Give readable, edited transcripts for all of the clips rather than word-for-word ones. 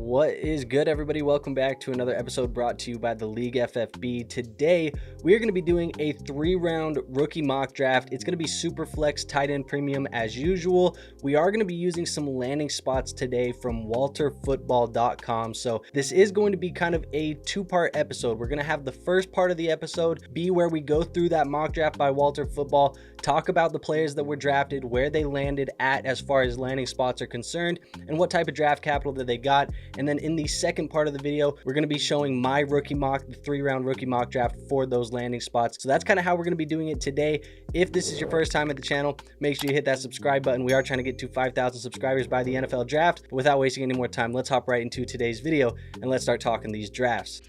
What is good, everybody? Welcome back to another episode brought to you by the League FFB. Today, we're going to be doing a 3-round rookie mock draft. It's going to be Superflex tight end premium as usual. We are going to be using some landing spots today from walterfootball.com. So this is going to be kind of a two-part episode. We're going to have the first part of the episode be where we go through that mock draft by Walter Football, talk about the players that were drafted, where they landed at as far as landing spots are concerned, and what type of draft capital that they got. And then in the second part of the video, we're going to be showing my rookie mock, the 3-round rookie mock draft for those landing spots. So that's kind of how we're going to be doing it today. If this is your first time at the channel, make sure you hit that subscribe button. We are trying to get to 5,000 subscribers by the NFL draft. But without wasting any more time, let's hop right into today's video and let's start talking these drafts.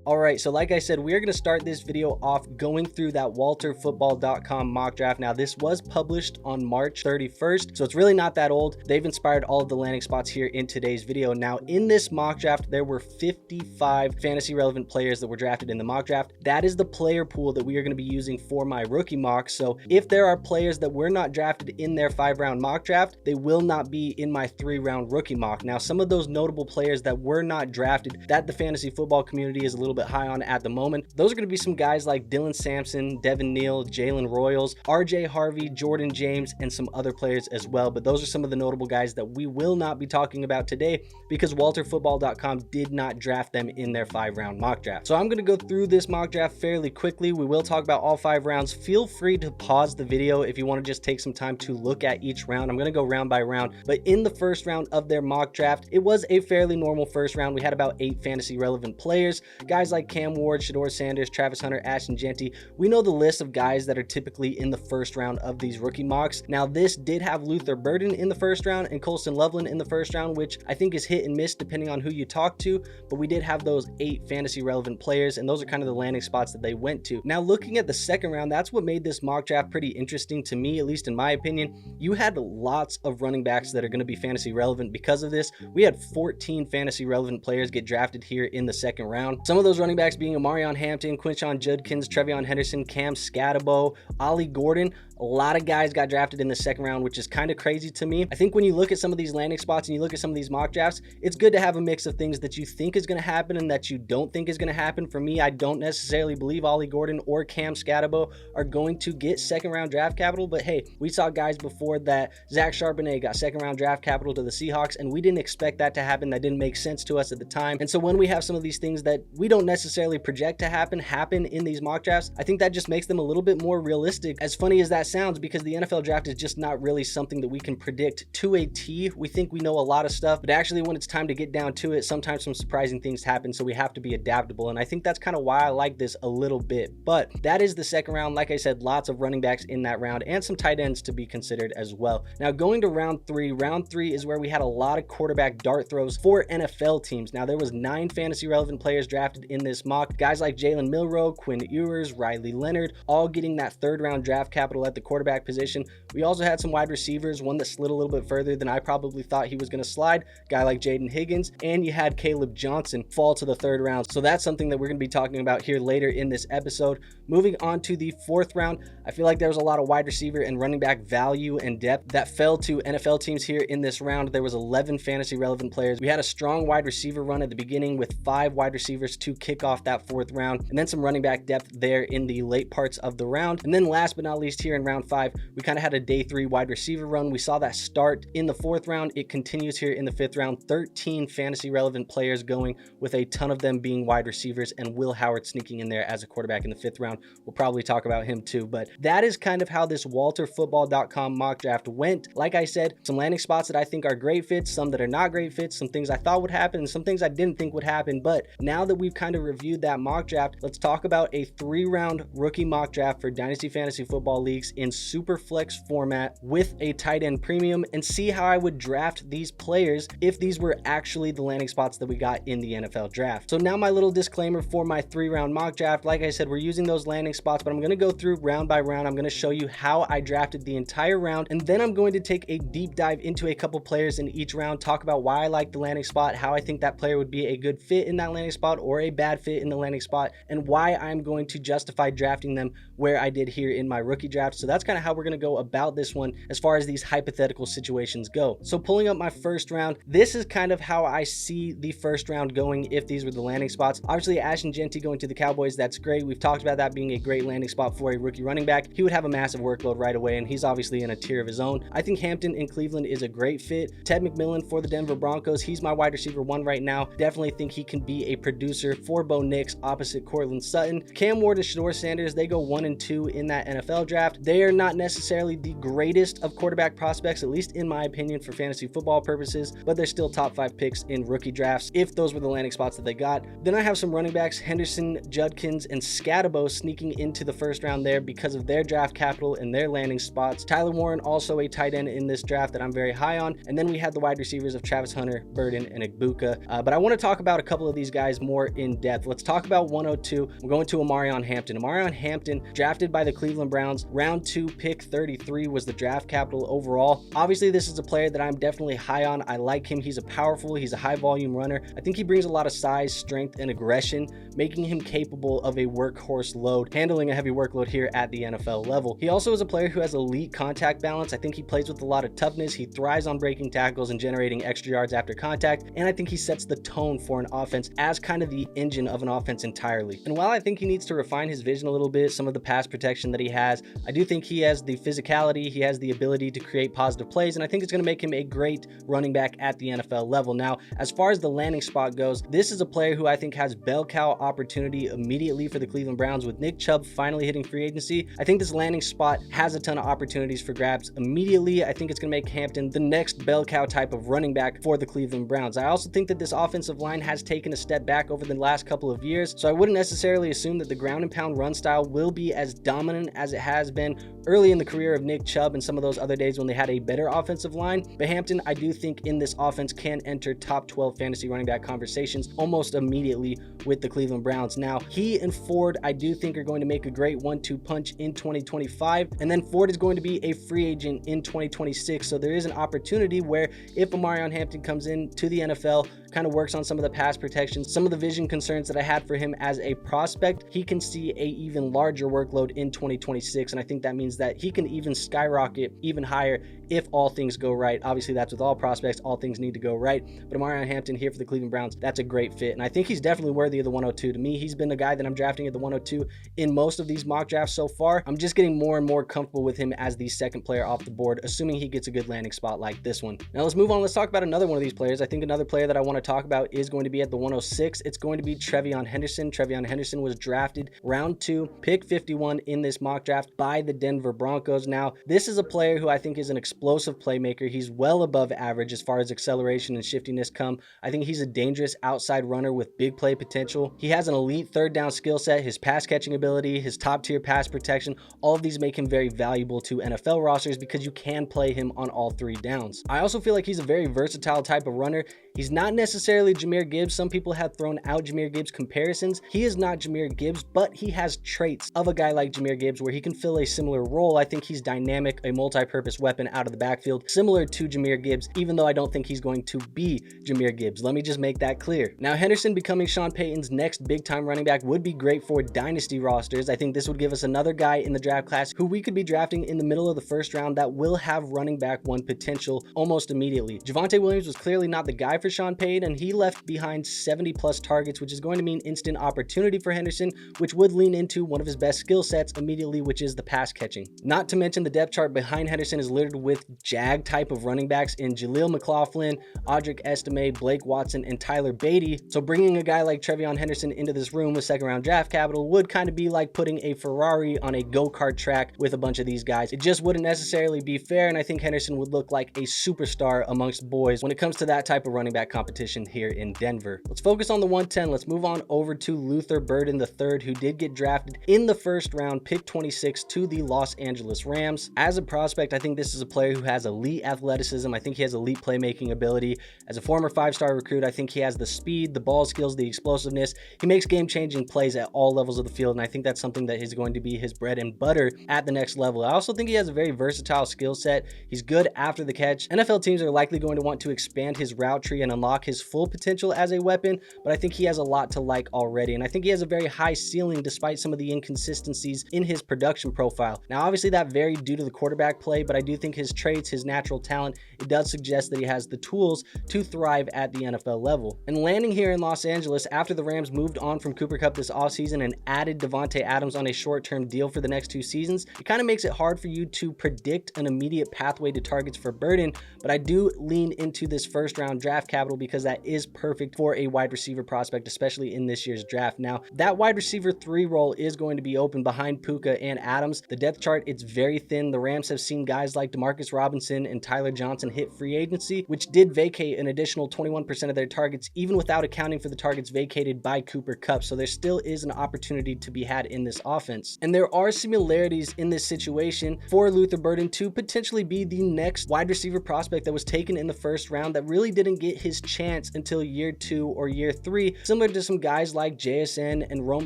All right, so like I said, we are going to start this video off going through that walterfootball.com mock draft. Now, this was published on March 31st, so it's really not that old. They've inspired all of the landing spots here in today's video. Now, in this mock draft, there were 55 fantasy relevant players that were drafted in the mock draft. That is the player pool that we are going to be using for my rookie mock. So if there are players that were not drafted in their 5-round mock draft, they will not be in my 3-round rookie mock. Now, some of those notable players that were not drafted that the fantasy football community is a little bit high on at the moment, those are going to be some guys like Dylan Sampson, Devin Neal, Jalen Royals, RJ Harvey, Jordan James, and some other players as well. But those are some of the notable guys that we will not be talking about today because walterfootball.com did not draft them in their 5-round mock draft. So I'm going to go through this mock draft fairly quickly. We will talk about all 5 rounds. Feel free to pause the video if you want to just take some time to look at each round. I'm going to go round by round, but in the first round of their mock draft, it was a fairly normal first round. We had about 8 fantasy relevant players, guys like Cam Ward, Shador Sanders, Travis Hunter, Ashton Jeanty. We know the list of guys that are typically in the first round of these rookie mocks. Now, this did have Luther Burden in the first round and Colston Loveland in the first round, which I think is hit and miss depending on who you talk to, but we did have those 8 fantasy relevant players, and those are kind of the landing spots that they went to. Now, looking at the second round, that's what made this mock draft pretty interesting to me, at least in my opinion. You had lots of running backs that are going to be fantasy relevant because of this. We had 14 fantasy relevant players get drafted here in the second round. Some of those running backs being Omarion, Hampton, Quinshon Judkins, TreVeyon Henderson, Skattebo, Ollie Gordon. A lot of guys got drafted in the second round, which is kind of crazy to me. I think when you look at some of these landing spots and you look at some of these mock drafts, it's good to have a mix of things that you think is going to happen and that you don't think is going to happen. For me, I don't necessarily believe Ollie Gordon or Skattebo are going to get second-round draft capital, but hey, we saw guys before that. Zach Charbonnet got second-round draft capital to the Seahawks, and we didn't expect that to happen. That didn't make sense to us at the time. And so when we have some of these things that we don't necessarily project to happen in these mock drafts, I think that just makes them a little bit more realistic, as funny as that sounds, because the NFL draft is just not really something that we can predict to a T. We think we know a lot of stuff, but actually when it's time to get down to it, sometimes some surprising things happen, so we have to be adaptable, and I think that's kind of why I like this a little bit. But that is the second round. Like I said, lots of running backs in that round and some tight ends to be considered as well. Now, going to round 3, round 3 is where we had a lot of quarterback dart throws for NFL teams. Now, there was 9 fantasy relevant players drafted in this mock, guys like Jalen, Milroe, Quinn Ewers, Riley Leonard, all getting that 3rd-round draft capital at the quarterback position. We also had some wide receivers, one that slid a little bit further than I probably thought he was going to slide, guy like Jaden Higgins, and you had Kaleb Johnson fall to the 3rd round. So that's something that we're going to be talking about here later in this episode. Moving on to the 4th round, I feel like there was a lot of wide receiver and running back value and depth that fell to NFL teams here in this round. There was 11 fantasy relevant players. We had a strong wide receiver run at the beginning with 5 wide receivers to kick off that 4th round, and then some running back depth there in the late parts of the round. And then last but not least, here in round 5, we kind of had a day 3 wide receiver run. We saw that start in the 4th round. It continues here in the 5th round. 13 fantasy relevant players going, with a ton of them being wide receivers, and Will Howard sneaking in there as a quarterback in the 5th round. We'll probably talk about him too, but that is kind of how this walterfootball.com mock draft went. Like I said, some landing spots that I think are great fits, some that are not great fits, some things I thought would happen, and some things I didn't think would happen. But now that we've kind of reviewed that mock draft, let's talk about a 3-round rookie mock draft for Dynasty Fantasy Football leagues in Superflex format with a tight end premium, and see how I would draft these players if these were actually the landing spots that we got in the NFL draft. So now my little disclaimer for my 3-round mock draft. Like I said, we're using those landing spots, but I'm going to go through round by round. I'm going to show you how I drafted the entire round, and then I'm going to take a deep dive into a couple players in each round, talk about why I like the landing spot, how I think that player would be a good fit in that landing spot or a bad fit in the landing spot, and why I'm going to justify drafting them where I did here in my rookie draft. So that's kind of how we're going to go about this one as far as these hypothetical situations go. So pulling up my first round, this is kind of how I see the first round going if these were the landing spots. Obviously, Ashton Genty going to the Cowboys, that's great. We've talked about that being a great landing spot for a rookie running back. He would have a massive workload right away, and he's obviously in a tier of his own. I think Hampton in Cleveland is a great fit. Ted McMillan for the Denver Broncos, he's my wide receiver 1 right now. Definitely think he can be a producer for Bo Nix opposite Cortland Sutton. Cam Ward and Shedeur Sanders, they go 1 and 2 in that NFL draft. They are not necessarily the greatest of quarterback prospects, at least in my opinion, for fantasy football purposes, but they're still top 5 picks in rookie drafts if those were the landing spots that they got. Then I have some running backs, Henderson, Judkins, and Skattebo sneaking into the first round there because of their draft capital and their landing spots. Tyler Warren, also a tight end in this draft that I'm very high on. And then we had the wide receivers of Travis Hunter, Burden, and Igbuka. But I want to talk about a couple of these guys more in depth. Let's talk about 102. We're going to Omarion Hampton. Omarion Hampton, drafted by the Cleveland Browns, round 2, pick 33 was the draft capital overall. Obviously, this is a player that I'm definitely high on. I like him. He's a high volume runner. I think he brings a lot of size, strength, and aggression, making him capable of a workhorse load, handling a heavy workload here at the NFL level. He also is a player who has elite contact balance. I think he plays with a lot of toughness. He thrives on breaking tackles and generating extra yards after contact, and I think he sets the tone for an offense as kind of the engine of an offense entirely. And while I think he needs to refine his vision a little bit, some of the pass protection that he has, I do think he has the physicality, he has the ability to create positive plays, and I think it's going to make him a great running back at the NFL level. Now, as far as the landing spot goes, this is a player who I think has bell cow opportunity immediately for the Cleveland Browns. With Nick Chubb finally hitting free agency, I think this landing spot has a ton of opportunities for grabs immediately. I think it's going to make Hampton the next bell cow type of running back for the Cleveland Browns. I also think that this offensive line has taken a step back over the last couple of years, so I wouldn't necessarily assume that the ground and pound run style will be as dominant as it has been early in the career of Nick Chubb and some of those other days when they had a better offensive line. But Hampton, I do think in this offense, can enter top 12 fantasy running back conversations almost immediately with the Cleveland Browns. Now, he and Ford, I do think, are going to make a great 1-2 punch in 2025, and then Ford is going to be a free agent in 2026, so there is an opportunity where if Omarion Hampton comes in to the NFL, kind of works on some of the pass protection, some of the vision concerns that I had for him as a prospect, he can see a even larger workload in 2026, and I think that means that he can even skyrocket even higher if all things go right. Obviously, that's with all prospects, all things need to go right, but Omarion Hampton here for the Cleveland Browns, that's a great fit, and I think he's definitely worthy of the 102. To me, he's been the guy that I'm drafting at the 102 in most of these mock drafts so far. I'm just getting more and more comfortable with him as the second player off the board, assuming he gets a good landing spot like this one. Now let's move on. Let's talk about another one of these players. I think another player that I want to talk about is going to be at the 106. It's going to be TreVeyon Henderson. TreVeyon Henderson was drafted round 2, pick 51 in this mock draft by the Denver Broncos. Now, this is a player who I think is an explosive playmaker. He's well above average as far as acceleration and shiftiness come. I think he's a dangerous outside runner with big play potential. He has an elite third down skill set, his pass catching ability, his top tier pass protection. All of these make him very valuable to NFL rosters because you can play him on all 3 downs. I also feel like he's a very versatile type of runner. He's not necessarily Jahmyr Gibbs. Some people have thrown out Jahmyr Gibbs comparisons. He is not Jahmyr Gibbs, but he has traits of a guy like Jahmyr Gibbs where he can fill a similar role. I think he's dynamic, a multi-purpose weapon out of the backfield, similar to Jahmyr Gibbs, even though I don't think he's going to be Jahmyr Gibbs. Let me just make that clear. Now, Henderson becoming Sean Payton's next big-time running back would be great for dynasty rosters. I think this would give us another guy in the draft class who we could be drafting in the middle of the first round that will have running back 1 potential almost immediately. Javonte Williams was clearly not the guy for Sean Payton, and he left behind 70 plus targets, which is going to mean instant opportunity for Henderson, which would lean into one of his best skill sets immediately, which is the pass catching. Not to mention the depth chart behind Henderson is littered with jag type of running backs in Jaleel McLaughlin, Audric Estime, Blake Watson, and Tyler Beatty. So bringing a guy like TreVeyon Henderson into this room with second round draft capital would kind of be like putting a Ferrari on a go-kart track with a bunch of these guys. It just wouldn't necessarily be fair, and I think Henderson would look like a superstar amongst boys when it comes to that type of running back competition here in Denver. Let's focus on the 110. Let's move on over to Luther Burden III, who did get drafted in the first round, pick 26 to the Los Angeles Rams. As a prospect, I think this is a player who has elite athleticism. I think he has elite playmaking ability. As a former 5-star recruit, I think he has the speed, the ball skills, the explosiveness. He makes game-changing plays at all levels of the field, and I think that's something that is going to be his bread and butter at the next level. I also think he has a very versatile skill set. He's good after the catch. NFL teams are likely going to want to expand his route tree trajectory and unlock his full potential as a weapon, but I think he has a lot to like already, and I think he has a very high ceiling despite some of the inconsistencies in his production profile. Now, obviously that varied due to the quarterback play, but I do think his traits, his natural talent, it does suggest that he has the tools to thrive at the NFL level. And landing here in Los Angeles after the Rams moved on from Cooper Kupp this offseason and added Davante Adams on a short-term deal for the next 2 seasons, it kind of makes it hard for you to predict an immediate pathway to targets for Burden, but I do lean into this first round draft capital because that is perfect for a wide receiver prospect, especially in this year's draft. Now, that wide receiver 3 role is going to be open behind Puka and Adams. The depth chart, it's very thin. The Rams have seen guys like Demarcus Robinson and Tyler Johnson hit free agency, which did vacate an additional 21% of their targets, even without accounting for the targets vacated by Cooper Kupp. So there still is an opportunity to be had in this offense. And there are similarities in this situation for Luther Burden to potentially be the next wide receiver prospect that was taken in the first round that really didn't get his chance until year 2 or year 3, similar to some guys like JSN and Rome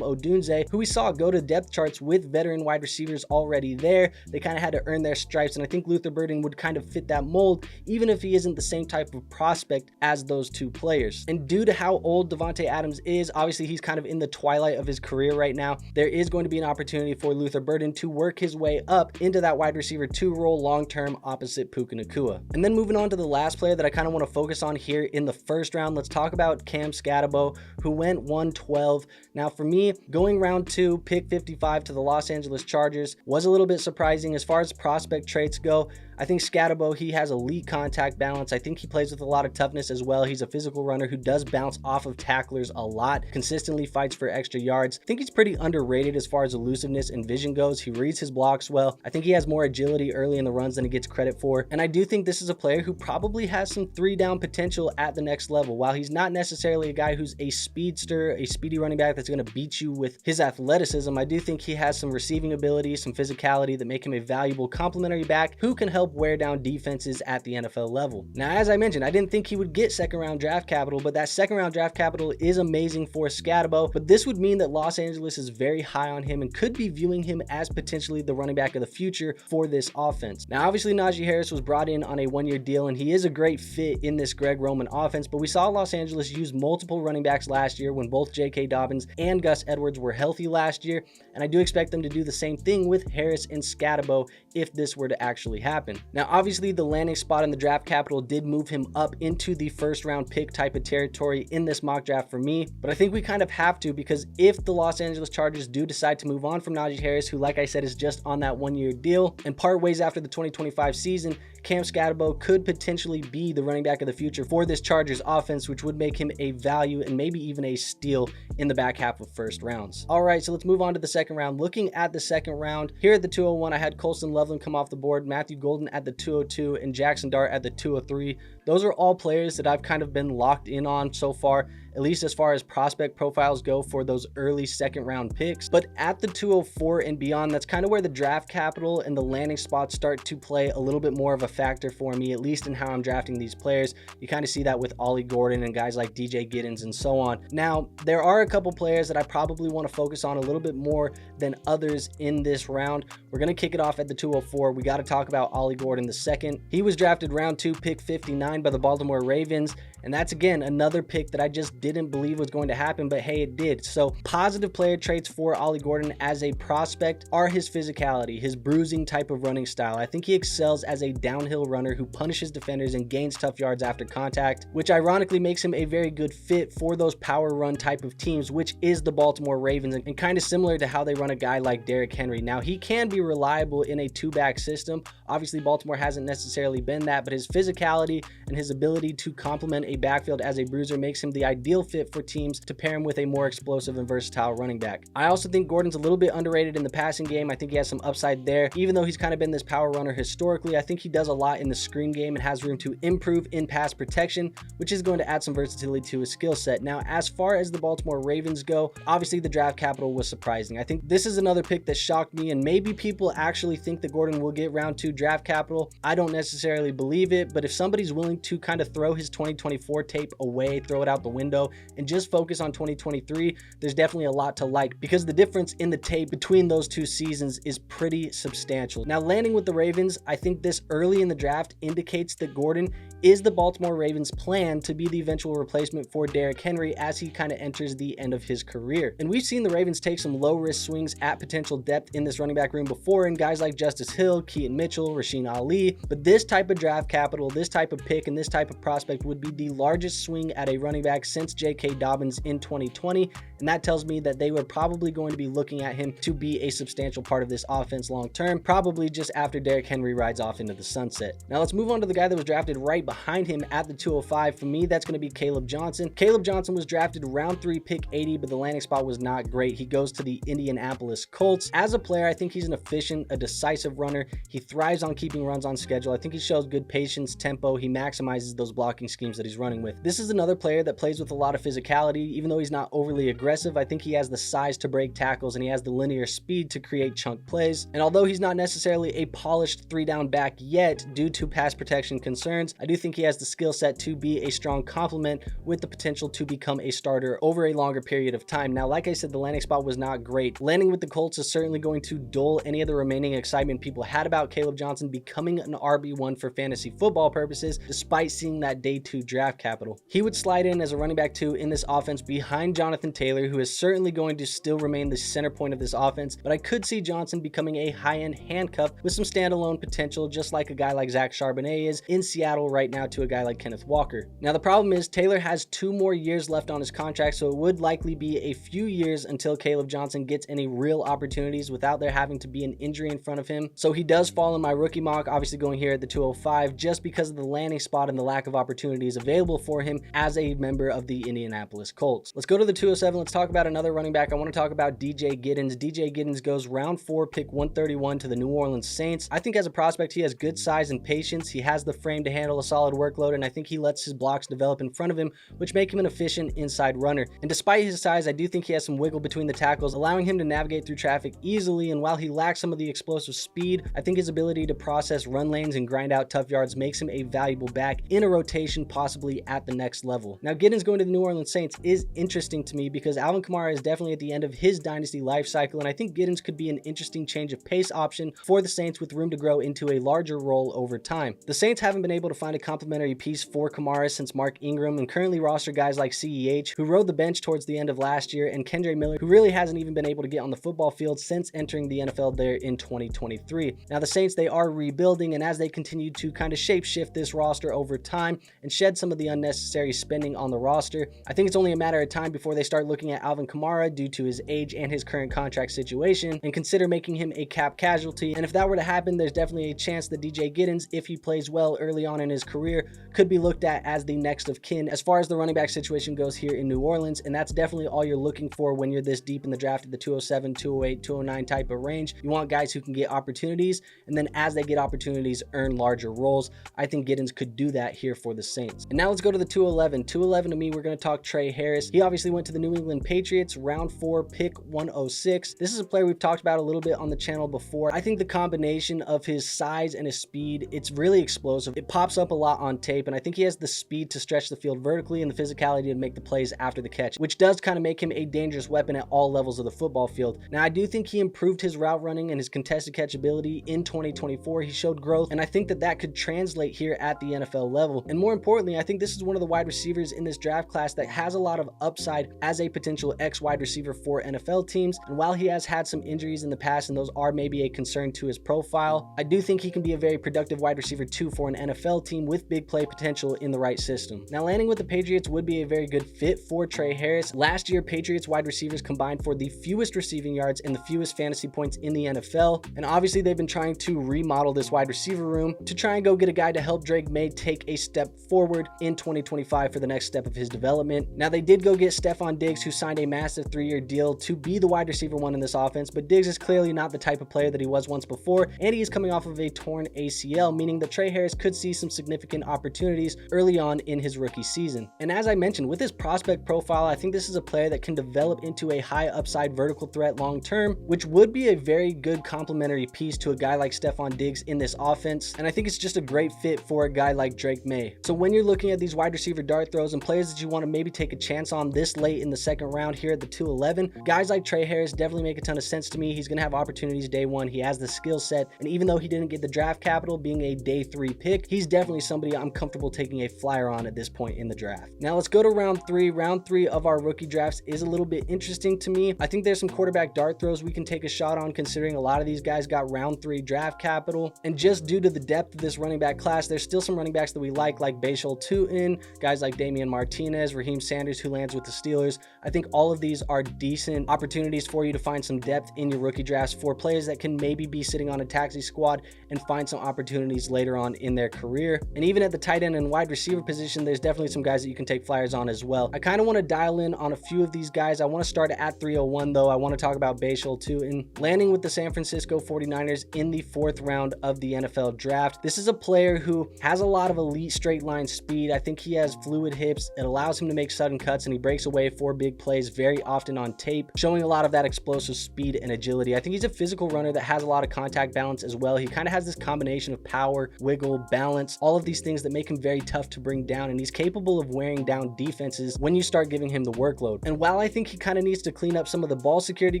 Odunze, who we saw go to depth charts with veteran wide receivers already there. They kind of had to earn their stripes, and I think Luther Burden would kind of fit that mold, even if he isn't the same type of prospect as those 2 players. And due to how old Davante Adams is, obviously he's kind of in the twilight of his career right now, there is going to be an opportunity for Luther Burden to work his way up into that wide receiver 2 role long-term opposite Puka Nacua. And then moving on to the last player that I kind of want to focus on here in the first round, let's talk about Cam Skattebo, who went 112. Now for me, going round 2, pick 55 to the Los Angeles Chargers was a little bit surprising. As far as prospect traits go, I think Skattebo, he has elite contact balance. I think he plays with a lot of toughness as well. He's a physical runner who does bounce off of tacklers a lot, consistently fights for extra yards. I think he's pretty underrated as far as elusiveness and vision goes. He reads his blocks well. I think he has more agility early in the runs than he gets credit for. And I do think this is a player who probably has some 3-down potential at the next level. While he's not necessarily a guy who's a speedster, a speedy running back that's going to beat you with his athleticism, I do think he has some receiving ability, some physicality that make him a valuable complementary back who can help wear down defenses at the NFL level. Now, as I mentioned, I didn't think he would get second round draft capital, but that second round draft capital is amazing for Skattebo. But this would mean that Los Angeles is very high on him and could be viewing him as potentially the running back of the future for this offense. Now, obviously, Najee Harris was brought in on a 1-year deal, and he is a great fit in this Greg Roman offense, but we saw Los Angeles use multiple running backs last year when both J.K. Dobbins and Gus Edwards were healthy last year, and I do expect them to do the same thing with Harris and Skattebo if this were to actually happen. Now, obviously, the landing spot in the draft capital did move him up into the first round pick type of territory in this mock draft for me, but I think we kind of have to, because if the Los Angeles Chargers do decide to move on from Najee Harris, who, like I said, is just on that 1-year deal, and part ways after the 2025 season, Cam Skattebo could potentially be the running back of the future for this Chargers offense, which would make him a value and maybe even a steal in the back half of first rounds. All right, so let's move on to the second round. Looking at the second round, here at the 201, I had Colston Loveland come off the board, Matthew Golden at the 202, and Jackson Dart at the 203. Those are all players that I've kind of been locked in on so far, at least as far as prospect profiles go for those early second round picks. But at the 204 and beyond, that's kind of where the draft capital and the landing spots start to play a little bit more of a factor for me, at least in how I'm drafting these players. You kind of see that with Ollie Gordon and guys like DJ Giddens and so on. Now, there are a couple players that I probably want to focus on a little bit more than others in this round. We're going to kick it off at the 204. We got to talk about Ollie Gordon II. He was drafted round 2, pick 59 by the Baltimore Ravens. And that's, again, another pick that I just didn't believe was going to happen, but hey, it did. So positive player traits for Ollie Gordon as a prospect are his physicality, his bruising type of running style. I think he excels as a downhill runner who punishes defenders and gains tough yards after contact, which ironically makes him a very good fit for those power run type of teams, which is the Baltimore Ravens, and kind of similar to how they run a guy like Derrick Henry. Now, he can be reliable in a 2-back system. Obviously, Baltimore hasn't necessarily been that, but his physicality and his ability to complement a backfield as a bruiser makes him the ideal fit for teams to pair him with a more explosive and versatile running back. I also think Gordon's a little bit underrated in the passing game. I think he has some upside there. Even though he's kind of been this power runner historically, I think he does a lot in the screen game and has room to improve in pass protection, which is going to add some versatility to his skill set. Now, as far as the Baltimore Ravens go, obviously the draft capital was surprising. I think this is another pick that shocked me, and maybe people actually think that Gordon will get round 2 draft capital. I don't necessarily believe it, but if somebody's willing to kind of throw his 2024 tape away, throw it out the window, go and just focus on 2023, there's definitely a lot to like because the difference in the tape between those two seasons is pretty substantial. Now, landing with the Ravens, I think this early in the draft indicates that Gordon is the Baltimore Ravens' plan to be the eventual replacement for Derrick Henry as he kind of enters the end of his career. And we've seen the Ravens take some low-risk swings at potential depth in this running back room before, and guys like Justice Hill, Keaton Mitchell, Rasheen Ali, but this type of draft capital, this type of pick, and this type of prospect would be the largest swing at a running back since J.K. Dobbins in 2020, and that tells me that they were probably going to be looking at him to be a substantial part of this offense long-term, probably just after Derrick Henry rides off into the sunset. Now let's move on to the guy that was drafted right behind him at the 205. For me, that's going to be Kaleb Johnson. Kaleb Johnson was drafted round 3, pick 80, but the landing spot was not great. He goes to the Indianapolis Colts. As a player, I think he's an efficient, a decisive runner. He thrives on keeping runs on schedule. I think he shows good patience, tempo. He maximizes those blocking schemes that he's running with. This is another player that plays with a lot of physicality. Even though he's not overly aggressive, I think he has the size to break tackles and he has the linear speed to create chunk plays. And although he's not necessarily a polished 3-down back yet due to pass protection concerns, I do think he has the skill set to be a strong complement with the potential to become a starter over a longer period of time. Now, like I said, the landing spot was not great. Landing with the Colts is certainly going to dull any of the remaining excitement people had about Kaleb Johnson becoming an RB1 for fantasy football purposes, despite seeing that day 2 draft capital. He would slide in as a running back 2 in this offense behind Jonathan Taylor, who is certainly going to still remain the center point of this offense, but I could see Johnson becoming a high-end handcuff with some standalone potential, just like a guy like Zach Charbonnet is in Seattle right now to a guy like Kenneth Walker. Now, the problem is Taylor has 2 more years left on his contract, so it would likely be a few years until Kaleb Johnson gets any real opportunities without there having to be an injury in front of him. So he does fall in my rookie mock, obviously going here at the 205, just because of the landing spot and the lack of opportunities available for him as a member of the Indianapolis Colts. Let's go to the 207. Let's talk about another running back. I want to talk about DJ Giddens. DJ Giddens goes round 4, pick 131 to the New Orleans Saints. I think as a prospect, he has good size and patience. He has the frame to handle a solid workload, and I think he lets his blocks develop in front of him, which make him an efficient inside runner. And despite his size, I do think he has some wiggle between the tackles, allowing him to navigate through traffic easily. And while he lacks some of the explosive speed, I think his ability to process run lanes and grind out tough yards makes him a valuable back in a rotation, possibly at the next level. Now, Giddens going to the New Orleans Saints is interesting to me because Alvin Kamara is definitely at the end of his dynasty life cycle, and I think Giddens could be an interesting change of pace option for the Saints with room to grow into a larger role over time. The Saints haven't been able to find a complementary piece for Kamara since Mark Ingram, and currently roster guys like CEH, who rode the bench towards the end of last year, and Kendre Miller, who really hasn't even been able to get on the football field since entering the NFL there in 2023. Now, the Saints, they are rebuilding, and as they continue to kind of shape-shift this roster over time and shed some of the unnecessary spending on the roster, I think it's only a matter of time before they start looking at Alvin Kamara due to his age and his current contract situation and consider making him a cap casualty. And if that were to happen, there's definitely a chance that DJ Giddens, if he plays well early on in his career, could be looked at as the next of kin as far as the running back situation goes here in New Orleans. And that's definitely all you're looking for when you're this deep in the draft at the 207, 208, 209 type of range. You want guys who can get opportunities, and then as they get opportunities, earn larger roles. I think Giddens could do that here for the Saints. And now let's go to the 211. 211 to me, we're going to talk Tre Harris. He obviously went to the New England Patriots, round 4, pick 106. This is a player we've talked about a little bit on the channel before. I think the combination of his size and his speed, it's really explosive. It pops up a lot on tape, and I think he has the speed to stretch the field vertically and the physicality to make the plays after the catch, which does kind of make him a dangerous weapon at all levels of the football field. Now, I do think he improved his route running and his contested catch ability in 2024. He showed growth, and I think that that could translate here at the NFL level. And more importantly, I think this is one of the wide receivers in this draft class that has a lot of upside as a potential X wide receiver for NFL teams. And while he has had some injuries in the past, and those are maybe a concern to his profile, I do think he can be a very productive wide receiver too for an NFL team with big play potential in the right system. Now, landing with the Patriots would be a very good fit for Tre Harris. Last year, Patriots wide receivers combined for the fewest receiving yards and the fewest fantasy points in the NFL. And obviously, they've been trying to remodel this wide receiver room to try and go get a guy to help Drake May take a step forward in 2025 for the next step of his development. Now, they did go get Stefon Diggs, who signed a massive 3-year deal to be the wide receiver 1 in this offense, but Diggs is clearly not the type of player that he was once before, and he is coming off of a torn ACL, meaning that Tre Harris could see some significant opportunities early on in his rookie season. And as I mentioned, with his prospect profile, I think this is a player that can develop into a high upside vertical threat long term, which would be a very good complementary piece to a guy like Stefon Diggs in this offense. And I think it's just a great fit for a guy like Drake May. So when you're looking at these wide receiver dart throws and players that you you want to maybe take a chance on this late in the second round here at the 211. Guys like Trey Harris definitely make a ton of sense to me. He's going to have opportunities day one. He has the skill set, and even though he didn't get the draft capital being a day 3 pick, he's definitely somebody I'm comfortable taking a flyer on at this point in the draft. Now let's go to round 3. Round 3 of our rookie drafts is a little bit interesting to me. I think there's some quarterback dart throws we can take a shot on, considering a lot of these guys got round 3 draft capital, and just due to the depth of this running back class, there's still some running backs that we like Bhayshul, Tuten, guys like Damian Martinez, Raheem Sanders, who lands with the Steelers. I think all of these are decent opportunities for you to find some depth in your rookie drafts for players that can maybe be sitting on a taxi squad and find some opportunities later on in their career. And even at the tight end and wide receiver position, there's definitely some guys that you can take flyers on as well. I kind of want to dial in on a few of these guys. I want to start at 301 though. I want to talk about Bhayshul Tuten, landing with the San Francisco 49ers in the 4th round of the NFL draft. This is a player who has a lot of elite straight line speed. I think he has fluid hips. It allows him to make sudden cuts, and he breaks away for big plays very often on tape, showing a lot of that explosive speed and agility. I think he's a physical runner that has a lot of contact balance as well. He kind of has this combination of power, wiggle, balance, all of these things that make him very tough to bring down, and he's capable of wearing down defenses when you start giving him the workload. And while I think he kind of needs to clean up some of the ball security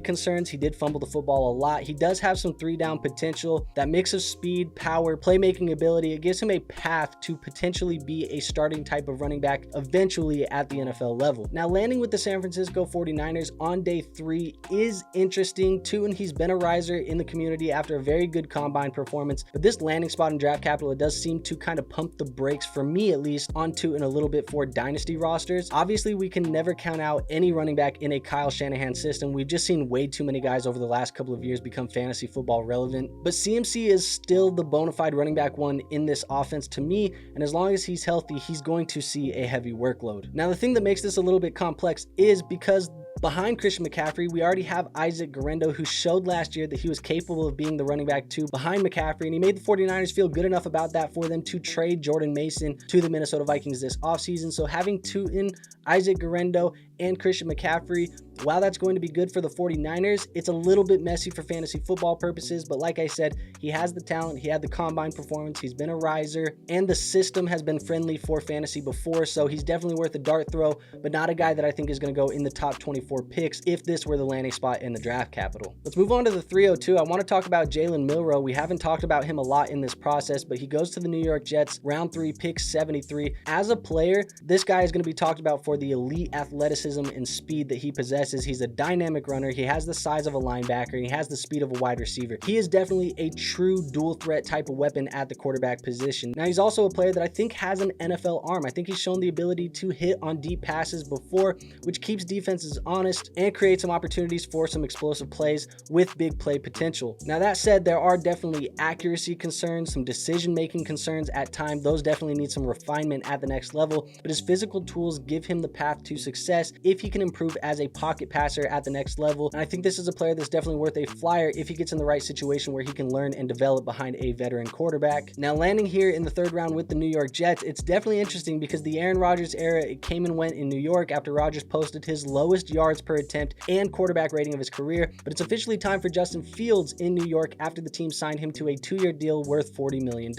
concerns, he did fumble the football a lot. He does have some 3-down potential. That mix of speed, power, playmaking ability, it gives him a path to potentially be a starting type of running back eventually at the NFL level. Now, landing with the San Francisco 49ers on day 3 is interesting too, and he's been a riser in the community after a very good combine performance, but this landing spot in draft capital, it does seem to kind of pump the brakes, for me at least, on Tuten a little bit for dynasty rosters. Obviously, we can never count out any running back in a Kyle Shanahan system. We've just seen way too many guys over the last couple of years become fantasy football relevant, but CMC is still the bona fide running back one in this offense to me, and as long as he's healthy, he's going to see a heavy workload. Now, the thing that makes this a little bit complex is because behind Christian McCaffrey, we already have Isaac Guerendo, who showed last year that he was capable of being the running back 2 behind McCaffrey, and he made the 49ers feel good enough about that for them to trade Jordan Mason to the Minnesota Vikings this offseason. So having Tuten, Isaac Guerendo, and Christian McCaffrey, while that's going to be good for the 49ers, it's a little bit messy for fantasy football purposes, but like I said, he has the talent, he had the combine performance, he's been a riser, and the system has been friendly for fantasy before, so he's definitely worth a dart throw, but not a guy that I think is going to go in the top 24 picks if this were the landing spot in the draft capital. Let's move on to the 302. I want to talk about Jalen Milroe. We haven't talked about him a lot in this process, but he goes to the New York Jets, round 3, pick 73. As a player, this guy is going to be talked about for the elite athleticism and speed that he possesses. He's a dynamic runner. He has the size of a linebacker, and he has the speed of a wide receiver. He is definitely a true dual threat type of weapon at the quarterback position. Now, he's also a player that I think has an NFL arm. I think he's shown the ability to hit on deep passes before, which keeps defenses honest and creates some opportunities for some explosive plays with big play potential. Now, that said, there are definitely accuracy concerns, some decision-making concerns at times. Those definitely need some refinement at the next level, but his physical tools give him the path to success if he can improve as a pocket passer at the next level. And I think this is a player that's definitely worth a flyer if he gets in the right situation where he can learn and develop behind a veteran quarterback. Now, landing here in the 3rd round with the New York Jets, it's definitely interesting because the Aaron Rodgers era, it came and went in New York after Rodgers posted his lowest yards per attempt and quarterback rating of his career, but it's officially time for Justin Fields in New York after the team signed him to a 2-year deal worth $40 million.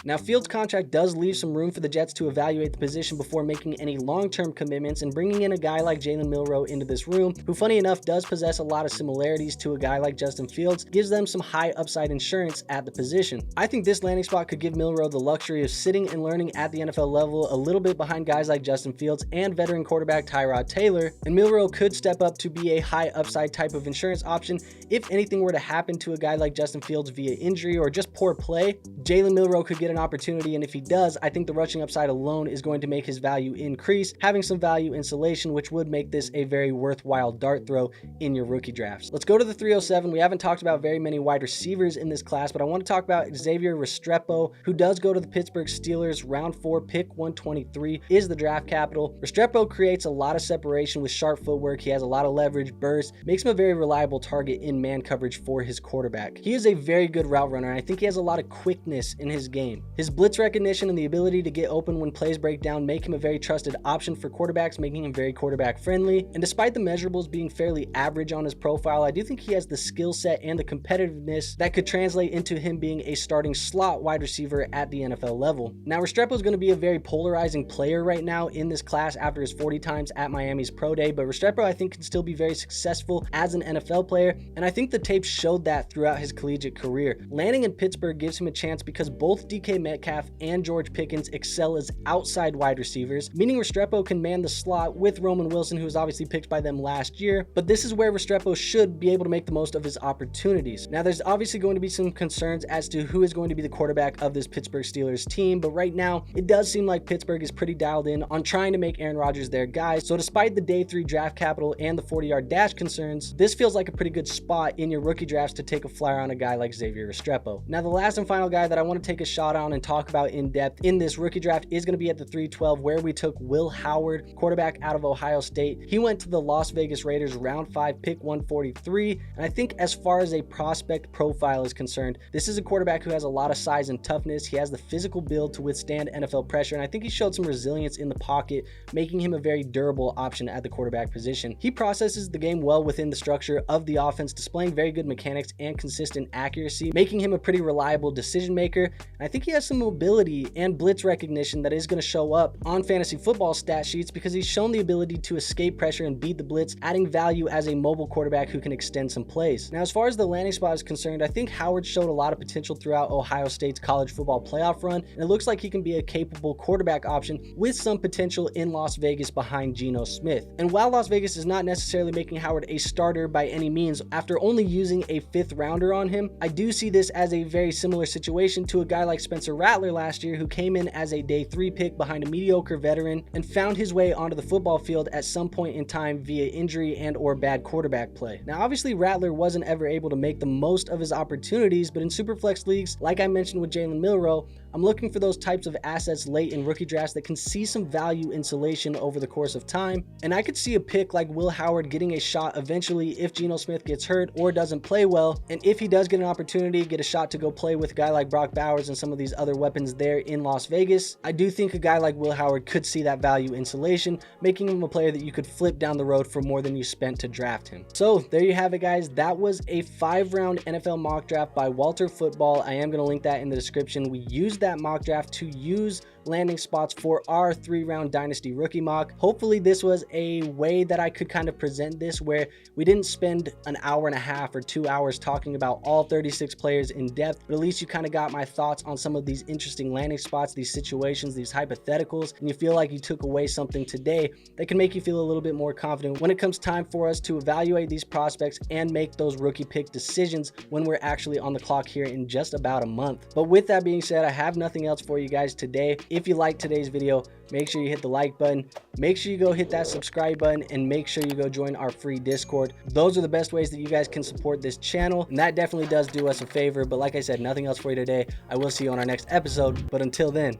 Now, Fields' contract does leave some room for the Jets to evaluate the position before making any long-term commitments, and bringing in a guy like Jalen Milroe into this room, who funny enough does possess a lot of similarities to a guy like Justin Fields, gives them some high upside insurance at the position. I think this landing spot could give Milroe the luxury of sitting and learning at the NFL level a little bit behind guys like Justin Fields and veteran quarterback Tyrod Taylor, and Milroe could step up to be a high upside type of insurance option if anything were to happen to a guy like Justin Fields via injury or just poor play. Jalen Milroe could get an opportunity, and if he does, I think the rushing upside alone is going to make his value increase, having some value insulation, which would make this a very worthwhile dart throw in your rookie drafts. Let's go to the 307. We haven't talked about very many wide receivers in this class, but I want to talk about Xavier Restrepo, who does go to the Pittsburgh Steelers, round 4, pick 123 is the draft capital. Restrepo creates a lot of separation with sharp footwork. He has a lot of leverage, burst, makes him a very reliable target in man coverage for his quarterback. He is a very good route runner, and I think he has a lot of quickness in his game. His blitz recognition and the ability to get open when plays break down make him a very trusted option for quarterbacks, making him very quarterback quarterback friendly. And despite the measurables being fairly average on his profile, I do think he has the skill set and the competitiveness that could translate into him being a starting slot wide receiver at the NFL level. Now, Restrepo is going to be a very polarizing player right now in this class after his 40 times at Miami's pro day, but Restrepo I think can still be very successful as an NFL player, and I think the tape showed that throughout his collegiate career. Landing in Pittsburgh gives him a chance because both DK Metcalf and George Pickens excel as outside wide receivers, meaning Restrepo can man the slot with Roman Wilson, who was obviously picked by them last year, but this is where Restrepo should be able to make the most of his opportunities. Now, there's obviously going to be some concerns as to who is going to be the quarterback of this Pittsburgh Steelers team, but right now it does seem like Pittsburgh is pretty dialed in on trying to make Aaron Rodgers their guy. So despite the day 3 draft capital and the 40-yard dash concerns, this feels like a pretty good spot in your rookie drafts to take a flyer on a guy like Xavier Restrepo. Now, the last and final guy that I want to take a shot on and talk about in depth in this rookie draft is going to be at the 312, where we took Will Howard, quarterback out of Ohio State. He went to the Las Vegas Raiders, round 5, pick 143, and I think as far as a prospect profile is concerned, this is a quarterback who has a lot of size and toughness. He has the physical build to withstand NFL pressure, and I think he showed some resilience in the pocket, making him a very durable option at the quarterback position. He processes the game well within the structure of the offense, displaying very good mechanics and consistent accuracy, making him a pretty reliable decision maker. And I think he has some mobility and blitz recognition that is going to show up on fantasy football stat sheets because he's shown the ability to escape pressure and beat the blitz, adding value as a mobile quarterback who can extend some plays. Now, as far as the landing spot is concerned, I think Howard showed a lot of potential throughout Ohio State's college football playoff run, and it looks like he can be a capable quarterback option with some potential in Las Vegas behind Geno Smith. And while Las Vegas is not necessarily making Howard a starter by any means, after only using a 5th rounder on him, I do see this as a very similar situation to a guy like Spencer Rattler last year, who came in as a day 3 pick behind a mediocre veteran and found his way onto the football field at some point in time via injury and or bad quarterback play. Now, obviously Rattler wasn't ever able to make the most of his opportunities, but in Superflex leagues, like I mentioned with Jalen Milroe, I'm looking for those types of assets late in rookie drafts that can see some value insulation over the course of time. And I could see a pick like Will Howard getting a shot eventually if Geno Smith gets hurt or doesn't play well. And if he does get an opportunity, get a shot to go play with a guy like Brock Bowers and some of these other weapons there in Las Vegas, I do think a guy like Will Howard could see that value insulation, making him a player that you could flip down the road for more than you spent to draft him. So there you have it, guys. That was a 5-round NFL mock draft by Walter Football. I am going to link that in the description. We used that mock draft to use landing spots for our 3-round Dynasty rookie mock. Hopefully this was a way that I could kind of present this where we didn't spend an hour and a half or 2 hours talking about all 36 players in depth, but at least you kind of got my thoughts on some of these interesting landing spots, these situations, these hypotheticals, and you feel like you took away something today that can make you feel a little bit more confident when it comes time for us to evaluate these prospects and make those rookie pick decisions when we're actually on the clock here in just about a month. But with that being said, I have nothing else for you guys today. If you liked today's video, make sure you hit the like button, make sure you go hit that subscribe button, and make sure you go join our free Discord. Those are the best ways that you guys can support this channel, and that definitely does do us a favor. But like I said, nothing else for you today. I will see you on our next episode, but until then,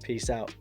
peace out.